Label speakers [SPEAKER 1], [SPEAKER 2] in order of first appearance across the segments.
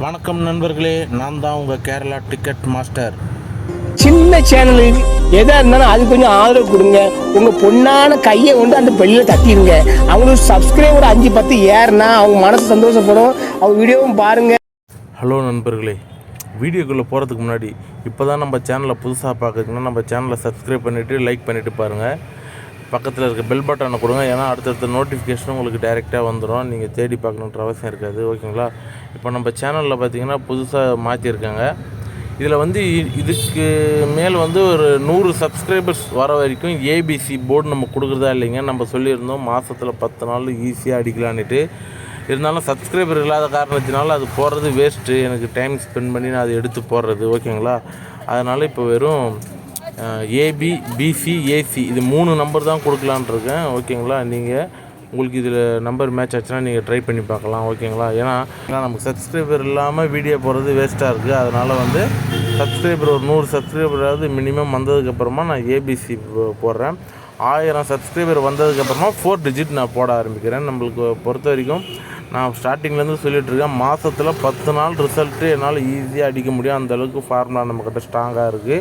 [SPEAKER 1] வணக்கம் நண்பர்களே, நான் தான் உங்கள் கேரளா டிக்கெட் மாஸ்டர்.
[SPEAKER 2] சின்ன சேனல் எதா இருந்தாலும் அது கொஞ்சம் ஆதரவு கொடுங்க. உங்க பொண்ணான கையை கொண்டு அந்த பெல்லில தட்டிடுங்க. அவங்களுக்கு சப்ஸ்கிரைபர் 5-10 ஏறுனா அவங்க மனசு சந்தோஷப்படும். அவங்க வீடியோவும் பாருங்க.
[SPEAKER 1] ஹலோ நண்பர்களே, வீடியோக்குள்ளே போகிறதுக்கு முன்னாடி இப்போ தான் நம்ம சேனலை புதுசாக பார்க்குறதுன்னா நம்ம சேனலை சப்ஸ்கிரைப் பண்ணிவிட்டு லைக் பண்ணிவிட்டு பாருங்கள். பக்கத்தில் இருக்க பெல் பட்டனை கொடுங்க. ஏன்னா அடுத்தடுத்த நோட்டிஃபிகேஷனும் உங்களுக்கு டைரெக்டாக வந்துடும். நீங்கள் தேடி பார்க்கணுன்ற அவசியம் இருக்காது. ஓகேங்களா? இப்போ நம்ம சேனலில் பார்த்திங்கன்னா புதுசாக மாற்றிருக்காங்க. இதில் இதுக்கு மேல் ஒரு 100 சப்ஸ்கிரைபர்ஸ் வர வரைக்கும் ஏபிசி போர்டு நம்ம கொடுக்குறதா இல்லைங்க. நம்ம சொல்லியிருந்தோம் மாதத்தில் 10 நாள் ஈஸியாக அடிக்கலான்ட்டு. இருந்தாலும் சப்ஸ்கிரைபர் இல்லாத காரணத்தினால அது போடுறது வேஸ்ட்டு. எனக்கு டைம் ஸ்பெண்ட் பண்ணி நான் அதை எடுத்து போடுறது. ஓகேங்களா? அதனால் இப்போ வெறும் ஏபி, பிசி, ஏசி இது 3 நம்பர் தான் கொடுக்கலான் இருக்கேன். ஓகேங்களா? உங்களுக்கு இதில் நம்பர் மேட்ச் ஆச்சுன்னா நீங்கள் ட்ரை பண்ணி பார்க்கலாம். ஓகேங்களா? ஏன்னா நமக்கு சப்ஸ்கிரைபர் இல்லாமல் வீடியோ போடுறது வேஸ்ட்டாக இருக்குது. அதனால் சப்ஸ்கிரைபர் ஒரு 100 சப்ஸ்கிரைபராவது மினிமம் வந்ததுக்கப்புறமா நான் ஏபிசி போடுறேன். 1000 சப்ஸ்கிரைபர் வந்ததுக்கப்புறமா 4 டிஜிட் நான் போட ஆரம்பிக்கிறேன். நம்மளுக்கு பொறுத்த வரைக்கும் நான் ஸ்டார்டிங்லேருந்து சொல்லிகிட்ருக்கேன், மாதத்தில் 10 நாள் ரிசல்ட்டு என்னால் ஈஸியாக அடிக்க முடியும். அந்தளவுக்கு ஃபார்முலா நம்மக்கிட்ட ஸ்ட்ராங்காக இருக்குது.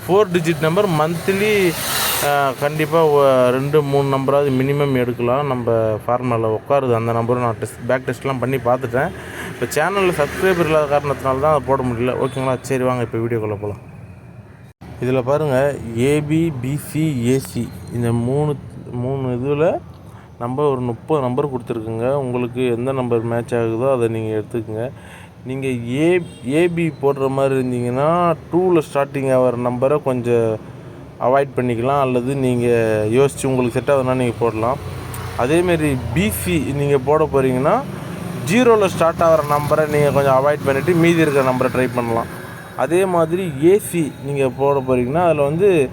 [SPEAKER 1] 4 டிஜிட் நம்பர் மந்த்லி கண்டிப்பாக 2-3 நம்பராவது மினிமம் எடுக்கலாம். நம்ம ஃபார்முலாவில் உட்காருது அந்த நம்பரும். நான் பேக் டெஸ்ட்லாம் பண்ணி பார்த்துட்டேன். இப்போ சேனலில் சப்ஸ்கிரைபர் இல்லாத காரணத்தினால தான் அதை போட முடியல. ஓகேங்களா? சரி வாங்க இப்போ வீடியோக்குள்ளே போகலாம். இதில் பாருங்கள், ஏபி, பிசி, ஏசி இந்த மூணு இதில் நம்ம ஒரு 30 நம்பர் கொடுத்துருக்குங்க. உங்களுக்கு எந்த நம்பர் மேட்ச் ஆகுதோ அதை நீங்கள் எடுத்துக்கோங்க. நீங்கள் ஏபி போடுற மாதிரி இருந்தீங்கன்னா 2ல் ஸ்டார்டிங் ஆகிற நம்பரை கொஞ்சம் அவாய்ட் பண்ணிக்கலாம். அல்லது நீங்கள் யோசித்து உங்களுக்கு செட் ஆகுதுன்னா நீங்கள் போடலாம். அதேமாரி பிசி நீங்கள் போட போகிறீங்கன்னா 0ல் ஸ்டார்ட் ஆகிற நம்பரை நீங்கள் கொஞ்சம் அவாய்ட் பண்ணிவிட்டு மீதி இருக்கிற நம்பரை ட்ரை பண்ணலாம். அதே மாதிரி ஏசி நீங்கள் போட போகிறீங்கன்னா அதில்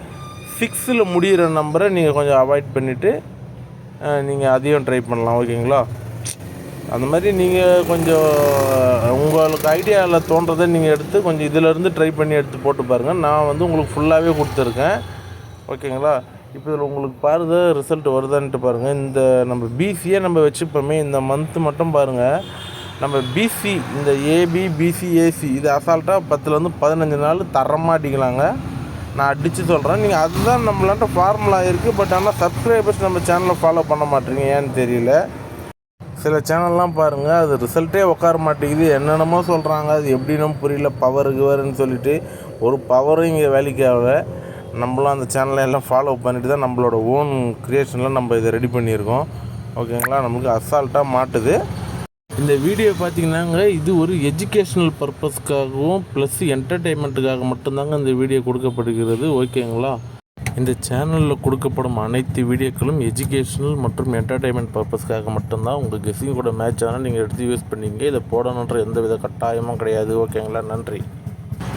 [SPEAKER 1] 6ல் முடிகிற நம்பரை நீங்கள் கொஞ்சம் அவாய்ட் பண்ணிவிட்டு நீங்கள் அதையும் ட்ரை பண்ணலாம். ஓகேங்களா? அந்த மாதிரி நீங்கள் கொஞ்சம் உங்களுக்கு ஐடியாவில் தோன்றதை நீங்கள் எடுத்து கொஞ்சம் இதிலேருந்து ட்ரை பண்ணி எடுத்து போட்டு பாருங்கள். நான் உங்களுக்கு ஃபுல்லாகவே கொடுத்துருக்கேன். ஓகேங்களா? இப்போ இதில் உங்களுக்கு பாருங்கள் ரிசல்ட் வருதான்ட்டு பாருங்கள். இந்த நம்ம பிசியே நம்ம வச்சுப்போமே, இந்த மந்த்து மட்டும் பாருங்கள். நம்ம பிசி இந்த ஏபி, பிசி, ஏசி இது அசால்ட்டாக 10லேருந்து 15 நாள் தரமாக அடிக்கலாங்க. நான் அடித்து சொல்கிறேன். நீங்கள் அதுதான் நம்மளாட்ட ஃபார்முலா இருக்குது. பட் ஆனால் சப்ஸ்கிரைபர்ஸ் நம்ம சேனலை ஃபாலோ பண்ண மாட்டேறீங்க, ஏன்னு தெரியல. சில சேனல்லாம் பாருங்கள், அது ரிசல்ட்டே உட்கார மாட்டேங்குது. என்னென்னமோ சொல்கிறாங்க, அது எப்படின்னு புரியல. பவருன்னு சொல்லிவிட்டு ஒரு பவரும் இங்கே வேலைக்கு ஆகலை. நம்மளும் அந்த சேனலை எல்லாம் ஃபாலோ பண்ணிட்டு தான் நம்மளோட ஓன் க்ரியேஷனில் நம்ம இதை ரெடி பண்ணியிருக்கோம். ஓகேங்களா? நமக்கு அசால்ட்டாக மாட்டுது. இந்த வீடியோ பார்த்திங்கன்னாங்க, இது ஒரு எஜுகேஷ்னல் பர்பஸ்க்காகவும் ப்ளஸ் என்டர்டெயின்மெண்ட்டுக்காக மட்டும்தாங்க இந்த வீடியோ கொடுக்கப்படுகிறது. ஓகேங்களா? இந்த சேனலில் கொடுக்கப்படும் அனைத்து வீடியோக்களும் எஜுகேஷ்னல் மற்றும் என்டர்டெயின்மெண்ட் பர்பஸ்க்காக மட்டும்தான். உங்கள் கெஸ்ஸிங் கூட மேட்ச் ஆனால் நீங்கள் எடுத்து யூஸ் பண்ணிங்க. இதை போடணுன்ற எந்த வித கட்டாயமும் கிடையாது. ஓகேங்களா? நன்றி.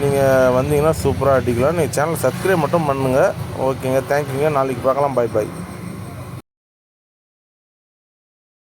[SPEAKER 1] நீங்கள் வந்தீங்கன்னா சூப்பராக அடிக்கலாம். நீங்கள் சேனல் சப்ஸ்கிரைப் மட்டும் பண்ணுங்கள். ஓகேங்க, தேங்க்யூங்க. நாளைக்கு பார்க்கலாம். பாய் பாய்.